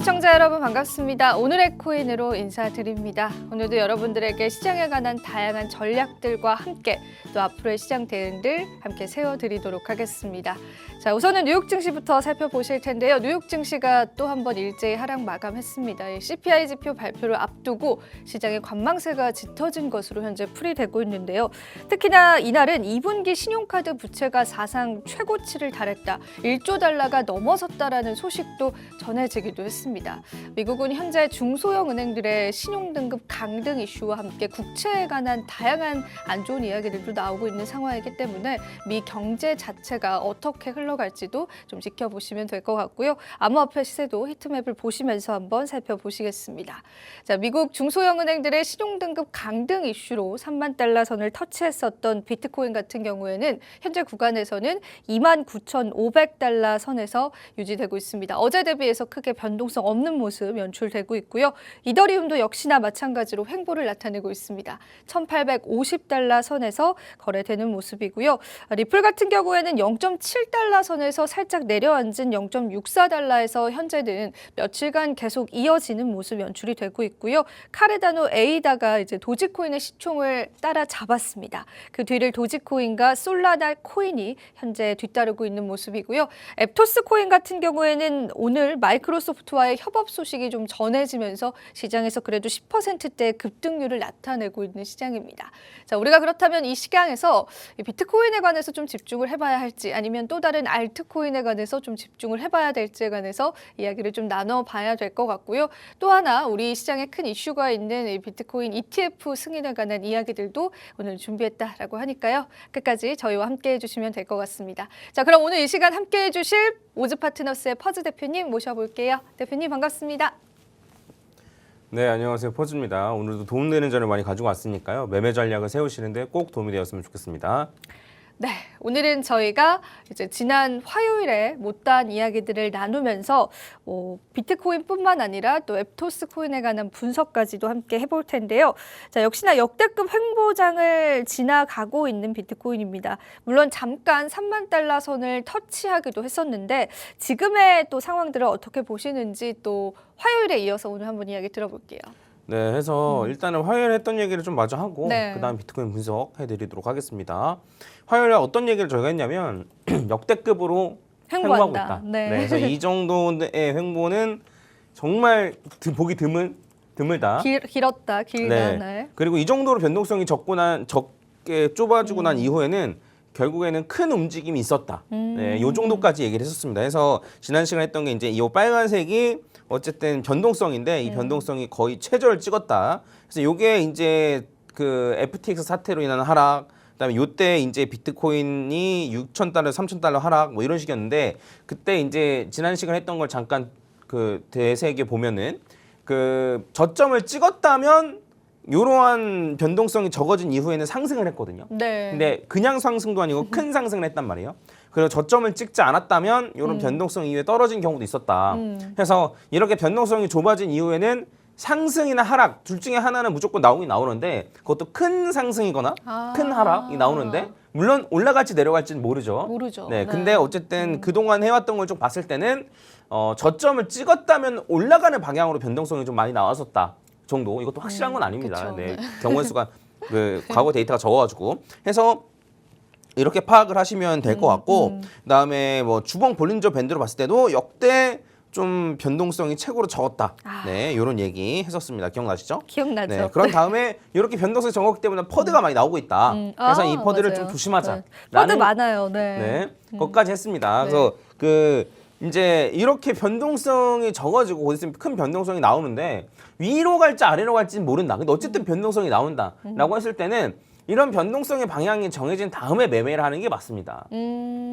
시청자 여러분 반갑습니다. 오늘의 코인으로 인사드립니다. 오늘도 여러분들에게 시장에 관한 다양한 전략들과 함께 또 앞으로의 시장 대응들 함께 세워드리도록 하겠습니다. 자, 우선은 뉴욕 증시부터 살펴보실 텐데요. 뉴욕 증시가 또 한 번 일제히 하락 마감했습니다. CPI 지표 발표를 앞두고 시장의 관망세가 짙어진 것으로 현재 풀이되고 있는데요. 특히나 이날은 2분기 신용카드 부채가 사상 최고치를 달했다. 1조 달러가 넘어섰다라는 소식도 전해지기도 했습니다. 미국은 현재 중소형 은행들의 신용등급 강등 이슈와 함께 국채에 관한 다양한 안 좋은 이야기들도 나오고 있는 상황이기 때문에 미 경제 자체가 어떻게 흘러갈지도 좀 지켜보시면 될 것 같고요. 암호화폐 시세도 히트맵을 보시면서 한번 살펴보시겠습니다. 자, 미국 중소형 은행들의 신용등급 강등 이슈로 3만 달러 선을 터치했었던 비트코인 같은 경우에는 현재 구간에서는 29,500달러 선에서 유지되고 있습니다. 어제 대비해서 크게 변동성 없는 모습 연출되고 있고요. 이더리움도 역시나 마찬가지로 횡보를 나타내고 있습니다. 1,850달러 선에서 거래되는 모습이고요. 리플 같은 경우에는 0.7달러 선에서 살짝 내려앉은 0.64달러에서 현재는 며칠간 계속 이어지는 모습 연출이 되고 있고요. 카르다노 에이다가 이제 도지코인의 시총을 따라잡았습니다. 그 뒤를 도지코인과 솔라나 코인이 현재 뒤따르고 있는 모습이고요. 앱토스 코인 같은 경우에는 오늘 마이크로소프트와의 협업 소식이 좀 전해지면서 시장에서 그래도 10%대 급등률을 나타내고 있는 시장입니다. 자, 우리가 그렇다면 이 시장에서 비트코인에 관해서 좀 집중을 해봐야 할지 아니면 또 다른 알트코인에 관해서 좀 집중을 해봐야 될지에 관해서 이야기를 좀 나눠봐야 될 것 같고요. 또 하나 우리 시장에 큰 이슈가 있는 이 비트코인 ETF 승인에 관한 이야기들도 오늘 준비했다라고 하니까요. 끝까지 저희와 함께 해주시면 될 것 같습니다. 자, 그럼 오늘 이 시간 함께 해주실 오즈파트너스의 퍼즈 대표님 모셔볼게요. 대표님 반갑습니다. 네, 안녕하세요. 퍼즈입니다. 오늘도 도움되는 자료 많이 가지고 왔으니까요. 매매 전략을 세우시는데 꼭 도움이 되었으면 좋겠습니다. 네, 오늘은 저희가 이제 지난 화요일에 못다한 이야기들을 나누면서 비트코인뿐만 아니라 또 앱토스 코인에 관한 분석까지도 함께 해볼 텐데요. 자, 역시나 역대급 횡보장을 지나가고 있는 비트코인입니다. 물론 잠깐 3만 달러 선을 터치하기도 했었는데 지금의 또 상황들을 어떻게 보시는지 또 화요일에 이어서 오늘 한번 이야기 들어볼게요. 네, 해서 일단은 화요일에 했던 얘기를 좀 마저 하고 네. 그다음 비트코인 분석해드리도록 하겠습니다. 화요일에 어떤 얘기를 저희가 했냐면 역대급으로 횡보하고 횡보한다. 있다. 네. 그래서 이 정도의 횡보는 정말 보기 드물다. 길었다, 길다. 네. 네. 그리고 이 정도로 변동성이 적게 좁아지고 난 이후에는 결국에는 큰 움직임이 있었다. 네, 이 정도까지 얘기를 했었습니다. 그래서 지난 시간에 했던 게 이제 이 빨간색이 어쨌든 변동성인데 이 변동성이 거의 최저를 찍었다. 그래서 이게 이제 그 FTX 사태로 인한 하락, 그다음에 요때 이제 비트코인이 6,000달러, 3,000달러 하락 뭐 이런 식이었는데 그때 이제 지난 시간에 했던 걸 잠깐 그 대세에 보면은 그 저점을 찍었다면 이러한 변동성이 적어진 이후에는 상승을 했거든요. 네. 근데 그냥 상승도 아니고 큰 상승을 했단 말이에요. 그리고 저점을 찍지 않았다면 이런 변동성 이후에 떨어진 경우도 있었다. 그래서 이렇게 변동성이 좁아진 이후에는 상승이나 하락 둘 중에 하나는 무조건 나오긴 나오는데 그것도 큰 상승이거나 큰 하락이 나오는데 물론 올라갈지 내려갈지는 모르죠. 모르죠. 네, 근데 어쨌든 그동안 해왔던 걸 좀 봤을 때는 저점을 찍었다면 올라가는 방향으로 변동성이 좀 많이 나왔었다 정도. 이것도 확실한 건 아닙니다. 그쵸. 네, 경우의 수가 그 과거 데이터가 적어가지고 해서 이렇게 파악을 하시면 될 것 같고 그다음에 뭐 주봉 볼린저 밴드로 봤을 때도 역대 좀 변동성이 최고로 적었다. 네, 이런 얘기 했었습니다. 기억나시죠? 기억나죠. 네, 그런 다음에 이렇게 변동성이 적었기 때문에 퍼드가 많이 나오고 있다. 그래서 이 퍼드를 맞아요. 좀 조심하자. 네. 퍼드 많아요. 네. 네, 그것까지 했습니다. 그래서 그 이제 이렇게 변동성이 적어지고 곧 있으면 큰 변동성이 나오는데 위로 갈지 아래로 갈지는 모른다. 근데 어쨌든 변동성이 나온다라고 했을 때는 이런 변동성의 방향이 정해진 다음에 매매를 하는 게 맞습니다.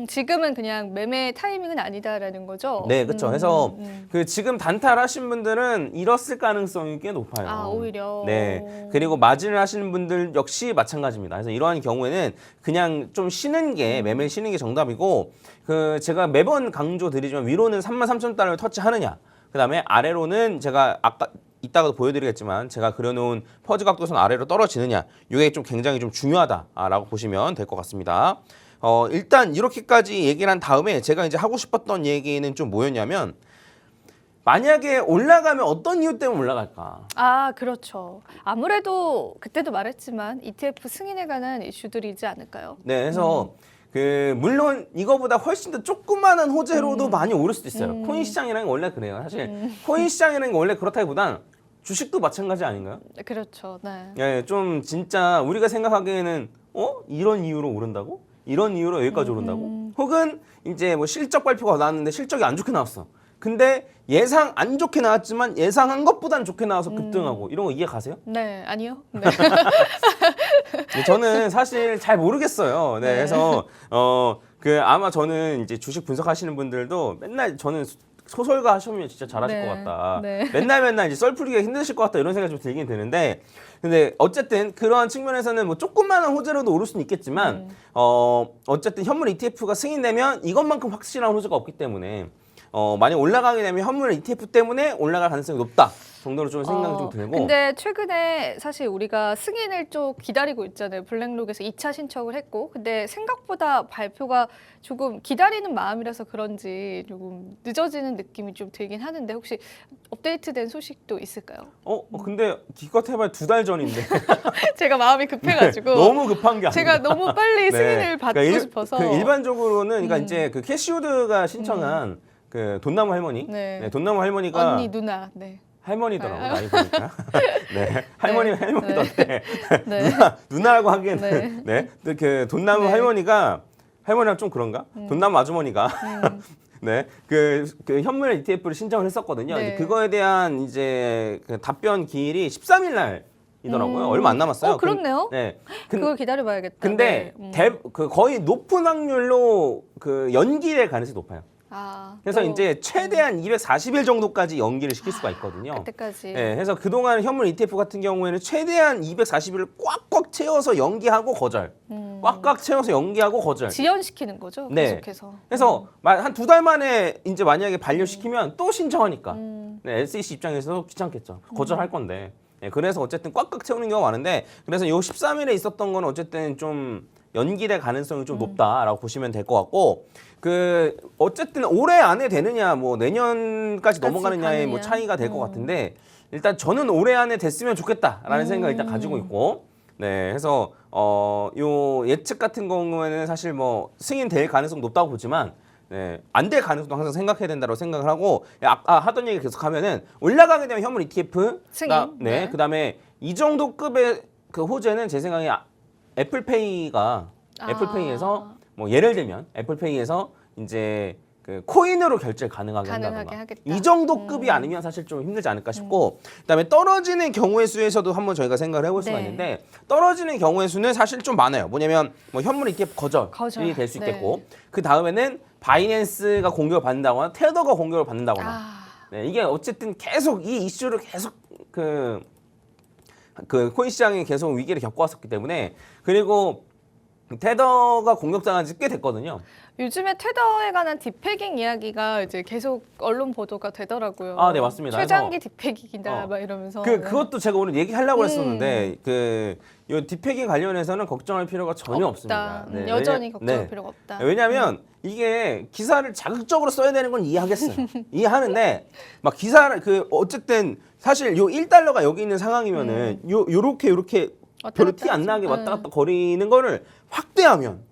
지금은 그냥 매매 타이밍은 아니다라는 거죠? 네, 그렇죠. 그래서 그 지금 단타하신 분들은 잃었을 가능성이 꽤 높아요. 아, 오히려. 네. 그리고 마진을 하시는 분들 역시 마찬가지입니다. 그래서 이러한 경우에는 그냥 좀 쉬는 게 매매 쉬는 게 정답이고 그 제가 매번 강조드리지만 위로는 33,000달러를 터치하느냐. 그다음에 아래로는 제가 아까 이따가도 보여드리겠지만 제가 그려놓은 퍼즈 각도선 아래로 떨어지느냐 이게 좀 굉장히 좀 중요하다라고 보시면 될 것 같습니다. 일단 이렇게까지 얘기를 한 다음에 제가 이제 하고 싶었던 얘기는 좀 뭐였냐면 만약에 올라가면 어떤 이유 때문에 올라갈까? 아, 그렇죠. 아무래도 그때도 말했지만 ETF 승인에 관한 이슈들이지 않을까요? 네, 그래서 물론 이거보다 훨씬 더 조그마한 호재로도 많이 오를 수도 있어요. 코인 시장이라는 게 원래 그래요. 사실 코인 시장이라는 게 원래 그렇다기보단 주식도 마찬가지 아닌가요? 그렇죠. 네. 예, 좀 진짜 우리가 생각하기에는 이런 이유로 오른다고? 이런 이유로 여기까지 오른다고? 혹은 이제 뭐 실적 발표가 나왔는데 실적이 안 좋게 나왔어. 근데 예상 안 좋게 나왔지만 예상한 것보단 좋게 나와서 급등하고 이런 거 이해 가세요? 네, 아니요. 네. 저는 사실 잘 모르겠어요. 네, 그래서 아마 저는 이제 주식 분석하시는 분들도 맨날 저는 소설가 하시면 진짜 잘하실 네, 것 같다. 네. 맨날 이제 썰 풀기가 힘드실 것 같다 이런 생각이 좀 들긴 드는데, 근데 어쨌든 그러한 측면에서는 뭐 조그마한 호재로도 오를 수는 있겠지만, 어쨌든 현물 ETF가 승인되면 이것만큼 확실한 호재가 없기 때문에. 많이 올라가게 되면 현물 ETF 때문에 올라갈 가능성이 높다 정도로 좀 생각이 좀 들고. 근데 최근에 사실 우리가 승인을 좀 기다리고 있잖아요. 블랙록에서 2차 신청을 했고, 근데 생각보다 발표가 조금 기다리는 마음이라서 그런지 조금 늦어지는 느낌이 좀 들긴 하는데 혹시 업데이트된 소식도 있을까요? 근데 기껏 해봐야 2달 전인데. 제가 마음이 급해가지고 너무 급한 게 아니라. 제가 너무 빨리 승인을 받고 그러니까 싶어서. 일반적으로는 그러니까 이제 그 캐시우드가 신청한 그 돈나무 할머니, 네. 돈나무 할머니가 언니 누나, 네. 할머니더라고요. 많이 보니까. 네, 할머니던데 네. 누나라고 하기에는 그 돈나무 할머니랑 좀 그런가? 돈나무 아주머니가 네, 그 현물 ETF를 신청을 했었거든요. 네. 이제 그거에 대한 이제 그 답변 기일이 13일 날이더라고요. 얼마 안 남았어요. 그렇네요. 네. 그걸 기다려봐야겠다. 근데 네. 거의 높은 확률로 그 연기될 가능성이 높아요. 그래서 이제 최대한 240일 정도까지 연기를 시킬 수가 있거든요. 그때까지. 네, 그래서 그동안 현물 ETF 같은 경우에는 최대한 240일을 꽉꽉 채워서 연기하고 거절. 꽉꽉 채워서 연기하고 거절. 지연시키는 거죠. 네. 계속해서. 그래서 한 2달 만에 이제 만약에 반려시키면 또 신청하니까. 네, SEC 입장에서도 귀찮겠죠. 거절할 건데. 네, 그래서 어쨌든 꽉꽉 채우는 경우가 많은데, 그래서 요 13일에 있었던 건 어쨌든 좀 연기될 가능성이 좀 높다라고 보시면 될 것 같고, 어쨌든 올해 안에 되느냐 뭐 내년까지 넘어가느냐의 뭐 차이가 될 것 같은데, 일단 저는 올해 안에 됐으면 좋겠다라는 생각을 일단 가지고 있고, 네, 그래서 요 예측 같은 경우에는 사실 뭐 승인될 가능성 높다고 보지만, 네, 안 될 가능성도 항상 생각해야 된다고 생각을 하고, 하던 얘기 계속하면은 올라가게 되면 현물 ETF 승인. 네, 그다음에 이 정도 급의 그 호재는 제 생각에 애플페이에서 뭐 예를 들면 애플페이에서 이제 그 코인으로 결제 가능하게 한다던가 하겠다. 이 정도 급이 아니면 사실 좀 힘들지 않을까 싶고, 그다음에 떨어지는 경우의 수에서도 한번 저희가 생각을 해볼 수가 네. 있는데, 떨어지는 경우의 수는 사실 좀 많아요. 뭐냐면 뭐 현물 ETF 거절이 될 수 있겠고, 그 다음에는 바이낸스가 공격을 받는다거나 테더가 공격을 받는다거나, 네, 이게 어쨌든 계속 이 이슈를 계속 그 코인 시장이 계속 위기를 겪어왔었기 때문에, 그리고 테더가 공격당한 지 꽤 됐거든요. 요즘에 테더에 관한 딥패깅 이야기가 이제 계속 언론 보도가 되더라고요. 네, 맞습니다. 최장기 딥패깅이다 막 이러면서. 그것도 제가 오늘 얘기하려고 했었는데, 요 딥패깅 관련해서는 걱정할 필요가 전혀 없습니다. 네, 여전히 걱정할 필요가 없다. 왜냐하면 이게 기사를 자극적으로 써야 되는 건 이해하겠어요. 이해하는데 막 기사를 어쨌든 사실 요 1달러가 여기 있는 상황이면은 요렇게 별로 티 안 나게 왔다 갔다 거리는 거를 확대하면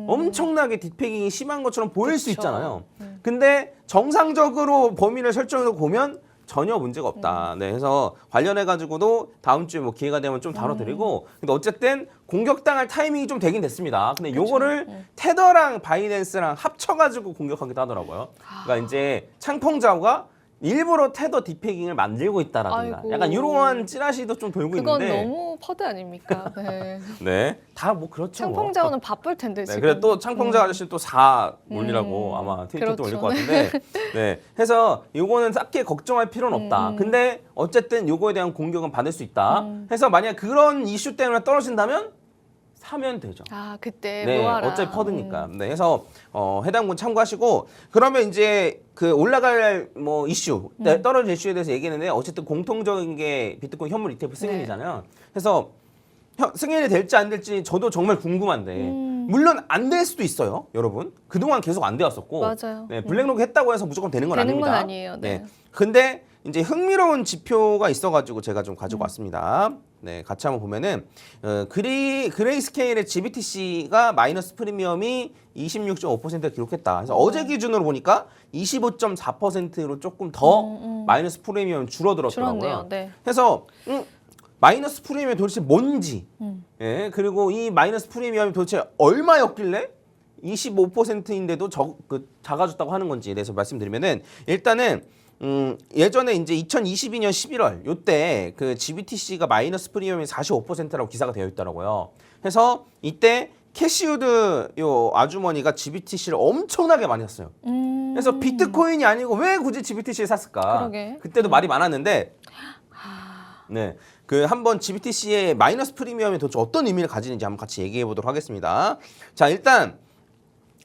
엄청나게 딥패깅이 심한 것처럼 보일 수 있잖아요. 근데 정상적으로 범위를 설정해서 보면 전혀 문제가 없다. 네, 그래서 관련해 가지고도 다음 주에 뭐 기회가 되면 좀 다뤄드리고, 근데 어쨌든 공격당할 타이밍이 좀 되긴 됐습니다. 근데 요거를 테더랑 바이낸스랑 합쳐가지고 공격하기도 하더라고요. 그러니까 이제 창펑자오가 일부러 테더 딥패깅을 만들고 있다라든가, 아이고. 약간 이러한 찌라시도 좀 돌고 그건 있는데. 너무 퍼드 아닙니까? 네. 네, 다 뭐 그렇죠. 창펑자오는 바쁠 텐데 네, 지금. 그래 또 창펑자 아저씨 또 4 올리라고 아마 트위터도 올릴 것 같은데, 네, 해서 요거는 딱히 걱정할 필요는 없다. 근데 어쨌든 요거에 대한 공격은 받을 수 있다. 해서 만약 그런 이슈 때문에 떨어진다면 사면 되죠. 그때 네, 모아라. 어차피 퍼드니까. 네, 해서 해당분 참고하시고, 그러면 이제 그 올라갈 뭐 이슈, 떨어질 이슈에 대해서 얘기했는데, 어쨌든 공통적인 게 비트코인 현물 ETF 승인이잖아요. 그래서 승인이 될지 안 될지 저도 정말 궁금한데, 물론 안 될 수도 있어요, 여러분. 그동안 계속 안 되었었고. 맞아요. 네, 블랙로그 했다고 해서 무조건 되는 건 되는 아닙니다. 건 아니에요. 네. 근데 이제 흥미로운 지표가 있어가지고 제가 좀 가지고 왔습니다. 네, 같이 한번 보면은 그레이스케일의 GBTC가 마이너스 프리미엄이 26.5%를 기록했다. 그래서 어제 기준으로 보니까 25.4%로 조금 더 마이너스 프리미엄이 줄어들었더라고요. 줄었네요. 네. 그래서 마이너스 프리미엄이 도대체 뭔지, 예, 그리고 이 마이너스 프리미엄이 도대체 얼마였길래 25%인데도 작아졌다고 하는 건지에 대해서 말씀드리면은 일단은 예전에 이제 2022년 11월 요때 그 GBTC가 마이너스 프리미엄이 45%라고 기사가 되어 있더라고요. 그래서 이때 캐시우드 요 아주머니가 GBTC를 엄청나게 많이 샀어요. 그래서 비트코인이 아니고 왜 굳이 GBTC를 샀을까? 그러게. 그때도 말이 많았는데 네. 그 한번 GBTC의 마이너스 프리미엄이 도대체 어떤 의미를 가지는지 한번 같이 얘기해 보도록 하겠습니다. 자, 일단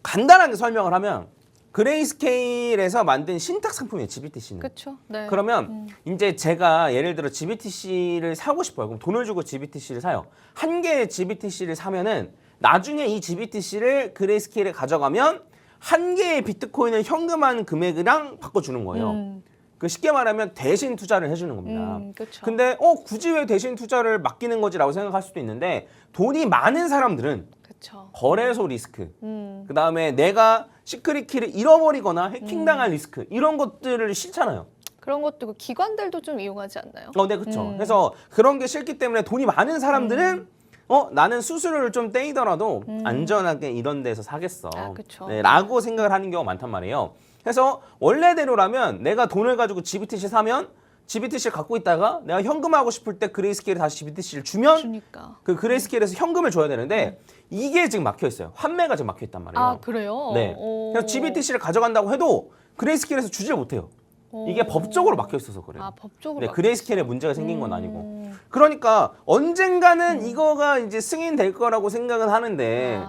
간단하게 설명을 하면 그레이스케일에서 만든 신탁 상품이에요, GBTC는. 그렇죠. 네. 그러면 이제 제가 예를 들어 GBTC를 사고 싶어요. 그럼 돈을 주고 GBTC를 사요. 한 개의 GBTC를 사면은 나중에 이 GBTC를 그레이스케일에 가져가면 한 개의 비트코인을 현금한 금액이랑 바꿔주는 거예요. 그 쉽게 말하면 대신 투자를 해주는 겁니다. 그렇죠. 근데 굳이 왜 대신 투자를 맡기는 거지라고 생각할 수도 있는데 돈이 많은 사람들은 그렇죠. 거래소 리스크, 그 다음에 내가 시크릿 키를 잃어버리거나 해킹당할 리스크 이런 것들을 싫잖아요. 그런 것도 있고 기관들도 좀 이용하지 않나요? 네, 그렇죠. 그래서 그런 게 싫기 때문에 돈이 많은 사람들은 나는 수수료를 좀 떼이더라도 안전하게 이런 데서 사겠어. 아, 그쵸. 네, 라고 생각을 하는 경우가 많단 말이에요. 그래서 원래대로라면 내가 돈을 가지고 GBTC 사면 GBTC를 갖고 있다가 내가 현금하고 싶을 때 그레이스케일에 다시 GBTC를 주면 주니까. 그 그레이스케일에서 현금을 줘야 되는데 이게 지금 막혀 있어요. 환매가 지금 막혀 있단 말이에요. 아, 그래요? 네. 그래서 GBTC를 가져간다고 해도 그레이스케일에서 주질 못해요. 이게 법적으로 막혀 있어서 그래요. 아, 법적으로. 네, 그레이스케일에 문제가 생긴 건 아니고. 그러니까 언젠가는 이거가 이제 승인될 거라고 생각은 하는데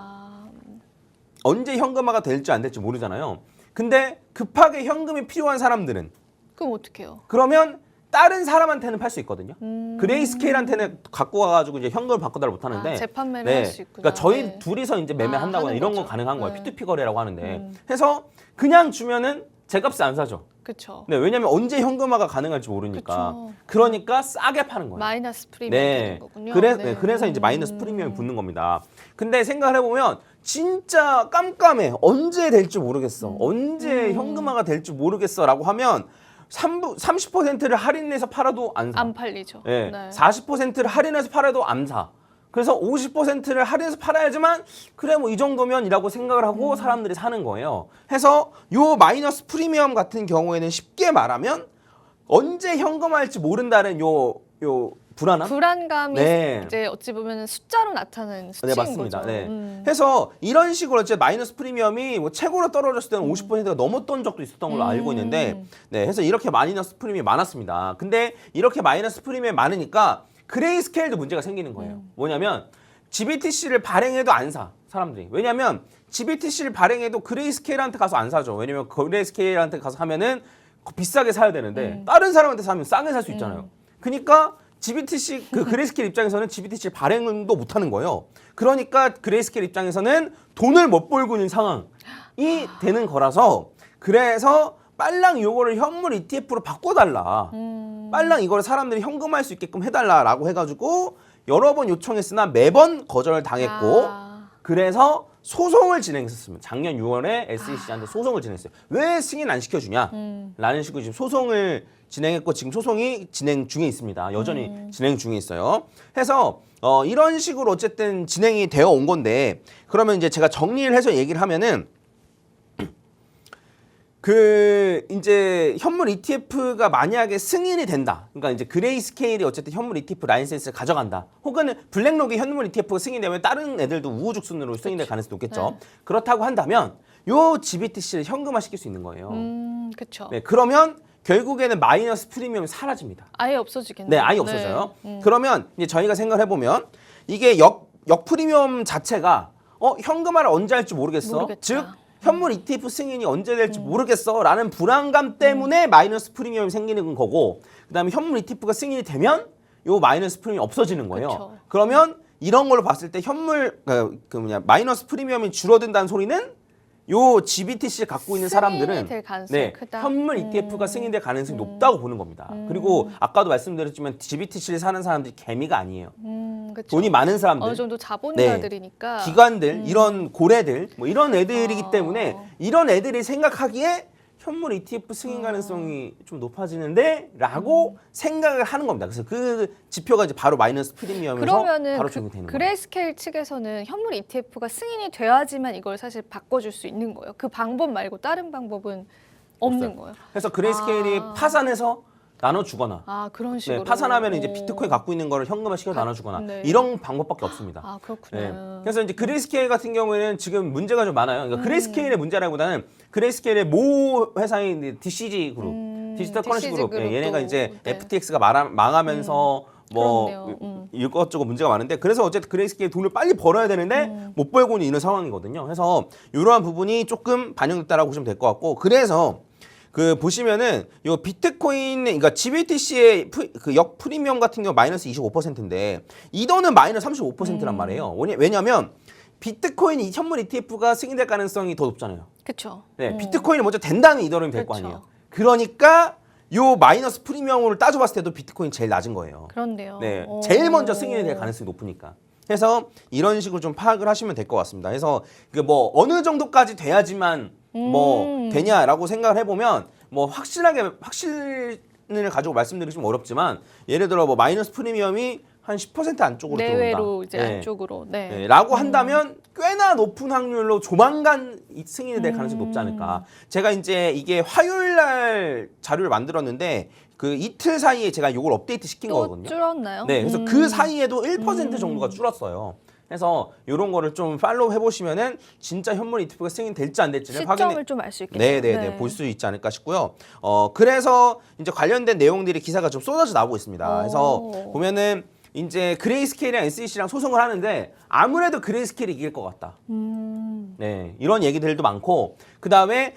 언제 현금화가 될지 안 될지 모르잖아요. 근데 급하게 현금이 필요한 사람들은 그럼 어떡해요? 그러면 다른 사람한테는 팔 수 있거든요. 그레이스케일한테는 갖고 가가지고 이제 현금을 바꿔달라 못 하는데. 재판매를 할 수 있구나. 그러니까 저희 네. 둘이서 이제 매매한다거나 하는 이런 거죠. 건 가능한 거예요. 네. P2P 거래라고 하는데. 해서 그냥 주면은 제값에 안 사죠. 그렇죠. 네, 왜냐면 언제 현금화가 가능할지 모르니까. 그쵸. 그러니까 싸게 파는 거예요. 마이너스 프리미엄 되는 네. 거군요. 그래서 이제 마이너스 프리미엄이 붙는 겁니다. 근데 생각을 해보면 진짜 깜깜해. 언제 될지 모르겠어. 언제 현금화가 될지 모르겠어라고 하면 30%를 할인해서 팔아도 안 사. 안 팔리죠. 네. 네. 40%를 할인해서 팔아도 안 사. 그래서 50%를 할인해서 팔아야지만 그래 뭐 이 정도면이라고 생각을 하고 사람들이 사는 거예요. 해서 요 마이너스 프리미엄 같은 경우에는 쉽게 말하면 언제 현금화할지 모른다는 요 불안함? 불안감이 네. 이제 어찌 보면 숫자로 나타나는 수치인 네, 맞습니다. 거죠. 네. 해서 이런 식으로 이제 마이너스 프리미엄이 뭐 최고로 떨어졌을 때는 50%가 넘었던 적도 있었던 걸로 알고 있는데, 네, 해서 이렇게 마이너스 프리미엄이 많았습니다. 근데 이렇게 마이너스 프리미엄이 많으니까 그레이스케일도 문제가 생기는 거예요. 뭐냐면 GBTC를 발행해도 안 사, 사람들이. 왜냐면 GBTC를 발행해도 그레이스케일한테 가서 안 사죠. 왜냐면 그레이스케일한테 가서 하면은 비싸게 사야 되는데 다른 사람한테 사면 싸게 살 수 있잖아요. 그러니까 GBTC 그 그레이스케일 입장에서는 GBTC 발행도 못 하는 거예요. 그러니까 그레이스케일 입장에서는 돈을 못 벌고 있는 상황이 되는 거라서, 그래서 빨랑 요거를 현물 ETF로 바꿔달라. 빨랑 이거를 사람들이 현금화할 수 있게끔 해달라라고 해가지고 여러 번 요청했으나 매번 거절을 당했고, 그래서 소송을 진행했었습니다. 작년 6월에 SEC한테 소송을 진행했어요. 왜 승인 안 시켜주냐? 라는 식으로 지금 소송을 진행했고, 지금 소송이 진행 중에 있습니다. 여전히 진행 중에 있어요. 해서 이런 식으로 어쨌든 진행이 되어 온 건데, 그러면 이제 제가 정리를 해서 얘기를 하면은 그 이제 현물 ETF가 만약에 승인이 된다. 그러니까 이제 그레이스케일이 어쨌든 현물 ETF 라이센스를 가져간다. 혹은 블랙록이 현물 ETF가 승인되면 다른 애들도 우후죽순으로 승인될 가능성이 높겠죠. 네. 그렇다고 한다면 요 GBTC를 현금화 시킬 수 있는 거예요. 그렇죠. 네, 그러면 결국에는 마이너스 프리미엄이 사라집니다. 아예 없어지겠네요. 네, 아예 없어져요. 그러면 이제 저희가 생각을 해보면 이게 역 프리미엄 자체가 현금화를 언제 할지 모르겠어. 모르겠다. 즉 현물 ETF 승인이 언제 될지 모르겠어 라는 불안감 때문에 마이너스 프리미엄이 생기는 거고, 그 다음에 현물 ETF가 승인이 되면 요 마이너스 프리미엄이 없어지는 거예요. 그쵸. 그러면 이런 걸로 봤을 때 현물 마이너스 프리미엄이 줄어든다는 소리는 요 GBTC를 갖고 있는 사람들은 될 가능성이 크다. 현물 ETF가 승인될 가능성이 높다고 보는 겁니다. 그리고 아까도 말씀드렸지만 GBTC를 사는 사람들이 개미가 아니에요. 그쵸. 돈이 많은 사람들, 어느 정도 자본가들이니까. 기관들, 이런 고래들, 뭐 이런 애들이기 때문에 이런 애들이 생각하기에 현물 ETF 승인 가능성이 좀 높아지는데 라고 생각을 하는 겁니다. 그래서 그 지표가 이제 바로 마이너스 프리미엄에서 그러면은 바로 적용되는 거예요. 그레이스케일 측에서는 현물 ETF가 승인이 돼야지만 이걸 사실 바꿔줄 수 있는 거예요. 그 방법 말고 다른 방법은 없는 없어요. 거예요. 그래서 그레이스케일이 파산해서 나눠주거나 그런 식으로. 파산하면 이제 비트코인 갖고 있는 거를 현금화 시켜 나눠주거나 네. 이런 방법밖에 없습니다. 그렇구나. 그래서 이제 그레이스케일 같은 경우에는 지금 문제가 좀 많아요. 그러니까 그레이스케일의 문제라기보다는 그레이스케일의 모 회사인 DCG 그룹, 디지털 커런시 그룹, 얘네가 이제 FTX가 망하면서 뭐 이것저것 문제가 많은데 그래서 어쨌든 그레이스케일 돈을 빨리 벌어야 되는데 못 벌고는 있는 상황이거든요. 그래서 이러한 부분이 조금 반영됐다라고 보시면 될 것 같고 그래서 그 보시면은 요 비트코인 그러니까 GBTC의 그 역 프리미엄 같은 경우 마이너스 25%인데 이 돈은 마이너스 35%란 말이에요. 왜냐면 비트코인 현물 ETF가 승인될 가능성이 더 높잖아요. 그렇죠. 네, 비트코인이 먼저 된다는 이더리움이 될 거 그쵸. 아니에요. 그러니까 요 마이너스 프리미엄을 따져봤을 때도 비트코인 제일 낮은 거예요. 그런데요. 네, 제일 먼저 승인이 될 가능성이 높으니까. 그래서 이런 식으로 좀 파악을 하시면 될 것 같습니다. 그래서 그 뭐 어느 정도까지 돼야지만 뭐 되냐라고 생각을 해보면 뭐 확실을 가지고 말씀드리기 좀 어렵지만 예를 들어 뭐 마이너스 프리미엄이 한 10% 안쪽으로 내외로 들어온다. 이제 네. 안쪽으로. 라고 한다면 꽤나 높은 확률로 조만간 승인이 될 가능성이 높지 않을까. 제가 이제 이게 화요일 날 자료를 만들었는데 그 이틀 사이에 제가 이걸 업데이트 시킨 또 거거든요. 줄었나요? 네, 그래서 그 사이에도 1% 정도가 줄었어요. 그래서 이런 거를 좀 팔로우 해보시면은 진짜 현물 ETF가 승인될지 안 될지를 시점을 좀 알 수 있겠네요. 네, 볼 수 있지 않을까 싶고요. 그래서 이제 관련된 내용들이 기사가 좀 쏟아져 나오고 있습니다. 그래서 보면은 이제 그레이스케일이랑 SEC랑 소송을 하는데 아무래도 그레이스케일이 이길 것 같다. 네, 이런 얘기들도 많고 그 다음에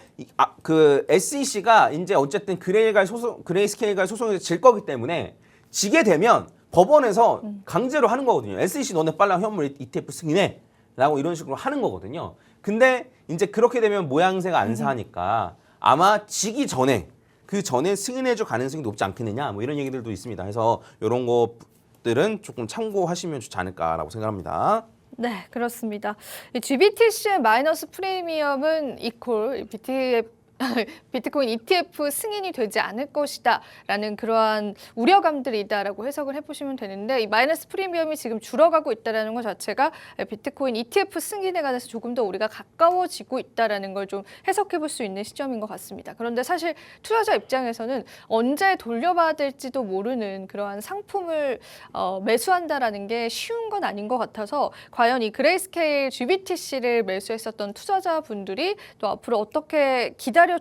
그 SEC가 이제 어쨌든 그레이스케일과 소송에서 질 거기 때문에 지게 되면 법원에서 강제로 하는 거거든요. SEC 너네 빨리 현물 ETF 승인해 라고 이런 식으로 하는 거거든요. 근데 이제 그렇게 되면 모양새가 안 사니까 아마 지기 전에 그 전에 승인해줄 가능성이 높지 않겠느냐 뭐 이런 얘기들도 있습니다. 그래서 이런 것들은 조금 참고하시면 좋지 않을까라고 생각합니다. 네, 그렇습니다. 이 GBTC의 마이너스 프리미엄은 이퀄 비트코인 ETF 승인이 되지 않을 것이다라는 그러한 우려감들이다라고 해석을 해보시면 되는데 이 마이너스 프리미엄이 지금 줄어가고 있다라는 것 자체가 비트코인 ETF 승인에 관해서 조금 더 우리가 가까워지고 있다라는 걸 좀 해석해볼 수 있는 시점인 것 같습니다. 그런데 사실 투자자 입장에서는 언제 돌려받을지도 모르는 그러한 상품을 매수한다라는 게 쉬운 건 아닌 것 같아서 과연 이 그레이스케일 GBTC를 매수했었던 투자자분들이 또 앞으로 어떻게 기다려줄지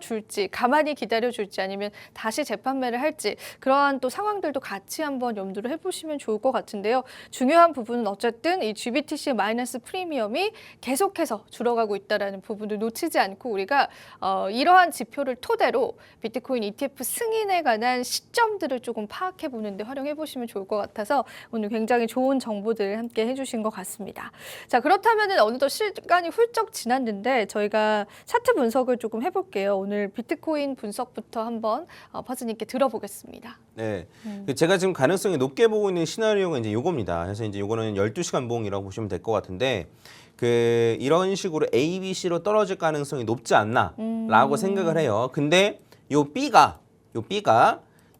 가만히 기다려줄지 아니면 다시 재판매를 할지 그러한 또 상황들도 같이 한번 염두를 해보시면 좋을 것 같은데요. 중요한 부분은 어쨌든 이 GBTC의 마이너스 프리미엄이 계속해서 줄어가고 있다는 부분을 놓치지 않고 우리가 이러한 지표를 토대로 비트코인 ETF 승인에 관한 시점들을 조금 파악해보는 데 활용해보시면 좋을 것 같아서 오늘 굉장히 좋은 정보들 함께 해주신 것 같습니다. 자, 그렇다면 어느덧 시간이 훌쩍 지났는데 저희가 차트 분석을 조금 해볼게요. 오늘 비트코인 분석부터 한번 퍼즈님께 들어보겠습니다. 네, 제가 지금 가능성이 높게 보고 있는 시나리오가 이제 요겁니다. 그래서 이제 요거는 12시간 봉이라고 보시면 될 것 같은데 이런 식으로 A, B, C로 떨어질 가능성이 높지 않나라고 생각을 해요. 근데 요 B가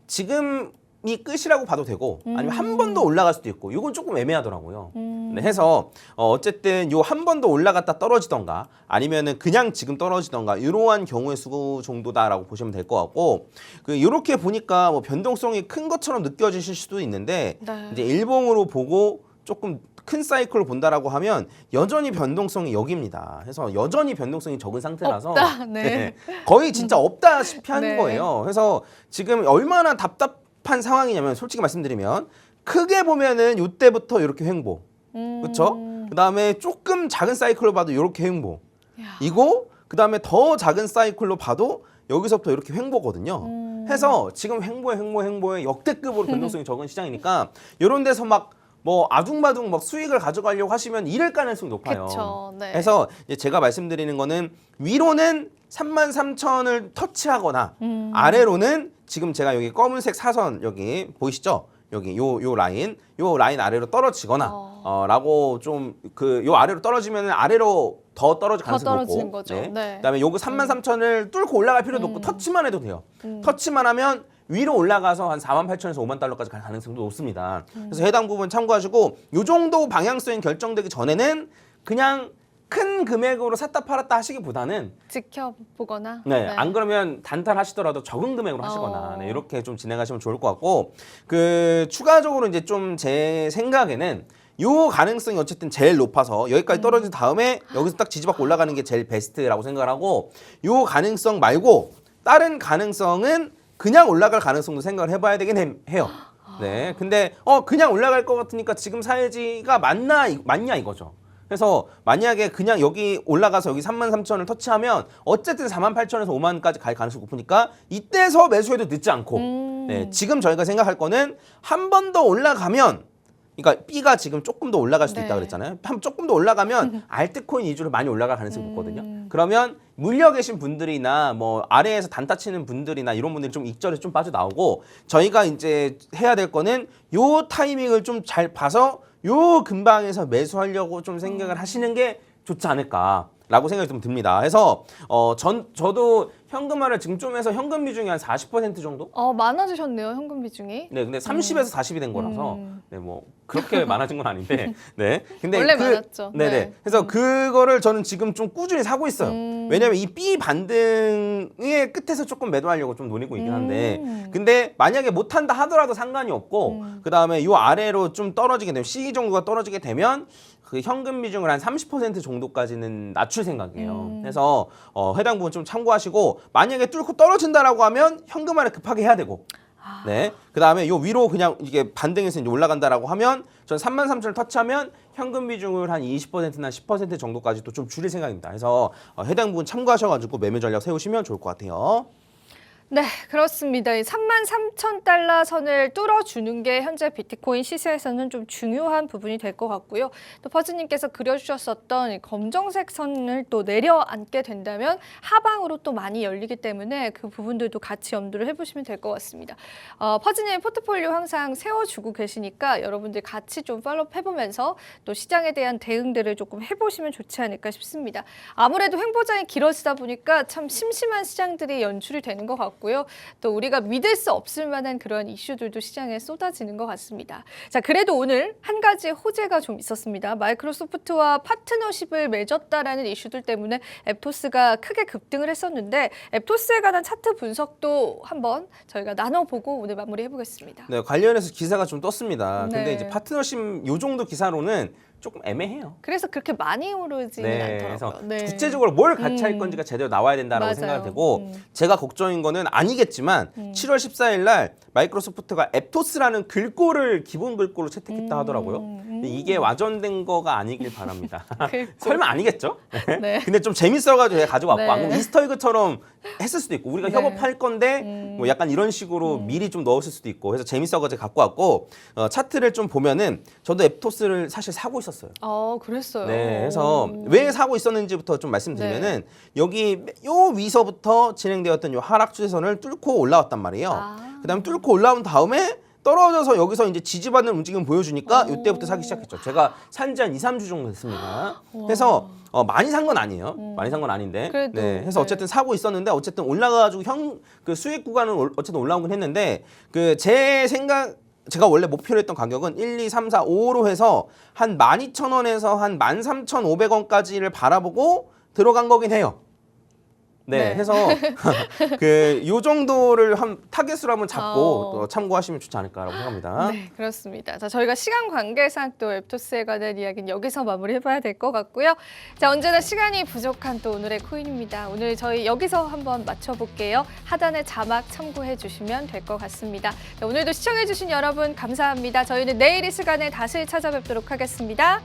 지금이 끝이라고 봐도 되고 아니면 한 번 더 올라갈 수도 있고 이건 조금 애매하더라고요. 네, 해서 어쨌든 요 한 번 더 올라갔다 떨어지던가 아니면은 그냥 지금 떨어지던가 이러한 경우의 수 정도다라고 보시면 될 것 같고 이렇게 보니까 뭐 변동성이 큰 것처럼 느껴지실 수도 있는데 네. 이제 일봉으로 보고 조금 큰 사이클로 본다라고 하면 여전히 변동성이 여기입니다. 그래서 여전히 변동성이 적은 상태라서 없다. 네. 거의 진짜 없다시피 하는 네. 거예요. 그래서 지금 얼마나 답답한 상황이냐면 솔직히 말씀드리면 크게 보면은 이때부터 이렇게 횡보, 그렇죠? 그 다음에 조금 작은 사이클로 봐도 이렇게 횡보, 이거 그 다음에 더 작은 사이클로 봐도 여기서부터 이렇게 횡보거든요. 해서 지금 횡보에 역대급으로 변동성이 적은 시장이니까 이런 데서 막 뭐 아둥바둥 막 수익을 가져가려고 하시면 잃을 가능성이 높아요. 그쵸, 네. 그래서 이제 제가 말씀드리는 거는 위로는 33,000을 터치하거나 아래로는 지금 제가 여기 검은색 사선 여기 보이시죠? 여기 요 라인 아래로 떨어지거나 라고 좀 요 아래로 떨어지면 아래로 더 떨어질 가능성이 떨어지는 높고 거죠. 네. 네. 그다음에 요거 33,000을 뚫고 올라갈 필요도 없고 터치만 해도 돼요. 터치만 하면 위로 올라가서 한 48,000에서 5만 달러까지 갈 가능성도 높습니다. 그래서 해당 부분 참고하시고 요 정도 방향성이 결정되기 전에는 그냥 큰 금액으로 샀다 팔았다 하시기보다는 지켜보거나. 네, 안 그러면 단타하시더라도 적은 금액으로 하시거나 네, 이렇게 좀 진행하시면 좋을 것 같고 추가적으로 이제 좀 제 생각에는 요 가능성이 어쨌든 제일 높아서 여기까지 떨어진 다음에 여기서 딱 지지받고 올라가는 게 제일 베스트라고 생각을 하고 요 가능성 말고 다른 가능성은 그냥 올라갈 가능성도 생각을 해봐야 되긴 해요. 네, 근데 그냥 올라갈 것 같으니까 지금 사야지가 맞냐 이거죠. 그래서 만약에 그냥 여기 올라가서 여기 33,000을 터치하면 어쨌든 48,000에서 5만까지 갈 가능성이 높으니까 이때서 매수해도 늦지 않고 네, 지금 저희가 생각할 거는 한 번 더 올라가면 그러니까 B가 지금 조금 더 올라갈 수도 있다고 그랬잖아요. 조금 더 올라가면 알트코인 위주로 많이 올라갈 가능성이 높거든요. 그러면 물려 계신 분들이나 뭐 아래에서 단타 치는 분들이나 이런 분들이 좀 익절에서 좀 빠져나오고 저희가 이제 해야 될 거는 요 타이밍을 좀 잘 봐서 요 근방에서 매수하려고 좀 생각을 하시는 게 좋지 않을까라고 생각이 좀 듭니다. 그래서 저도 현금화를 지금 좀 해서 현금 비중이 한 40% 정도? 많아지셨네요, 현금 비중이. 네, 근데 30에서 40이 된 거라서 네, 뭐 그렇게 많아진 건 아닌데, 네. 근데 원래 많았죠. 네네. 네. 그래서 그거를 저는 지금 좀 꾸준히 사고 있어요. 왜냐면 이 B 반등의 끝에서 조금 매도하려고 좀 노리고 있긴 한데, 근데 만약에 못한다 하더라도 상관이 없고, 그 다음에 요 아래로 좀 떨어지게 되면 C 정도가 떨어지게 되면. 그 현금 비중을 한 30% 정도까지는 낮출 생각이에요. 그래서 해당 부분 좀 참고하시고 만약에 뚫고 떨어진다라고 하면 현금화를 급하게 해야 되고, 네. 그 다음에 요 위로 그냥 이게 반등해서 이제 올라간다라고 하면 전 33,000을 터치하면 현금 비중을 한 20%나 10% 정도까지 또 좀 줄일 생각입니다. 그래서 해당 부분 참고하셔가지고 매매 전략 세우시면 좋을 것 같아요. 네, 그렇습니다. 이 33,000달러 선을 뚫어주는 게 현재 비트코인 시세에서는 좀 중요한 부분이 될 것 같고요. 또 퍼즈님께서 그려주셨었던 이 검정색 선을 또 내려앉게 된다면 하방으로 또 많이 열리기 때문에 그 부분들도 같이 염두를 해보시면 될 것 같습니다. 퍼즈님 포트폴리오 항상 세워주고 계시니까 여러분들 같이 좀 팔로우 해보면서 또 시장에 대한 대응들을 조금 해보시면 좋지 않을까 싶습니다. 아무래도 횡보장이 길어지다 보니까 참 심심한 시장들이 연출이 되는 것 같고 또 우리가 믿을 수 없을 만한 그런 이슈들도 시장에 쏟아지는 것 같습니다. 자, 그래도 오늘 한 가지 호재가 좀 있었습니다. 마이크로소프트와 파트너십을 맺었다라는 이슈들 때문에 앱토스가 크게 급등을 했었는데 앱토스에 관한 차트 분석도 한번 저희가 나눠보고 오늘 마무리해보겠습니다. 네, 관련해서 기사가 좀 떴습니다. 근데 네. 이제 파트너십 요 정도 기사로는 조금 애매해요. 그래서 그렇게 많이 오르지는 않더라고요. 그래서 구체적으로 뭘 같이 할 건지가 제대로 나와야 된다라고 맞아요. 생각이 되고 제가 걱정인 거는 아니겠지만 7월 14일 날 마이크로소프트가 앱토스라는 글꼴을 기본 글꼴로 채택했다 하더라고요. 근데 이게 와전된 거가 아니길 바랍니다. 설마 아니겠죠? 네. 근데 좀 재밌어가지고 제가 가져왔고 네. 안 그러면 이스터에그처럼 했을 수도 있고 우리가 네. 협업할 건데 뭐 약간 이런 식으로 미리 좀 넣었을 수도 있고 그래서 재밌어가지고 갖고 왔고 차트를 좀 보면은 저도 앱토스를 사실 사고 있었어요. 그랬어요. 네, 그래서 왜 사고 있었는지부터 좀 말씀드리면은 여기 요 위서부터 진행되었던 요 하락 추세선을 뚫고 올라왔단 말이에요. 그다음에 뚫고 올라온 다음에 떨어져서 여기서 이제 지지받는 움직임 보여주니까 이때부터 사기 시작했죠. 제가 산 지 한 2, 3주 정도 됐습니다. 그래서 많이 산 건 아니에요. 많이 산 건 아닌데. 그래도, 네, 해서 어쨌든 사고 있었는데 어쨌든 올라가가지고 그 수익 구간은 어쨌든 올라오긴 했는데 제 생각 제가 원래 목표로 했던 가격은 1, 2, 3, 4, 5로 해서 한 12,000원에서 한 13,500원까지를 바라보고 들어간 거긴 해요. 네, 해서 요 정도를 타겟으로 한번 잡고 또 참고하시면 좋지 않을까라고 생각합니다. 네, 그렇습니다. 자, 저희가 시간 관계상 또 앱토스에 관한 이야기는 여기서 마무리해봐야 될 것 같고요. 자, 언제나 시간이 부족한 또 오늘의 코인입니다. 오늘 저희 여기서 한번 맞춰볼게요. 하단에 자막 참고해 주시면 될 것 같습니다. 자, 오늘도 시청해 주신 여러분 감사합니다. 저희는 내일 이 시간에 다시 찾아뵙도록 하겠습니다.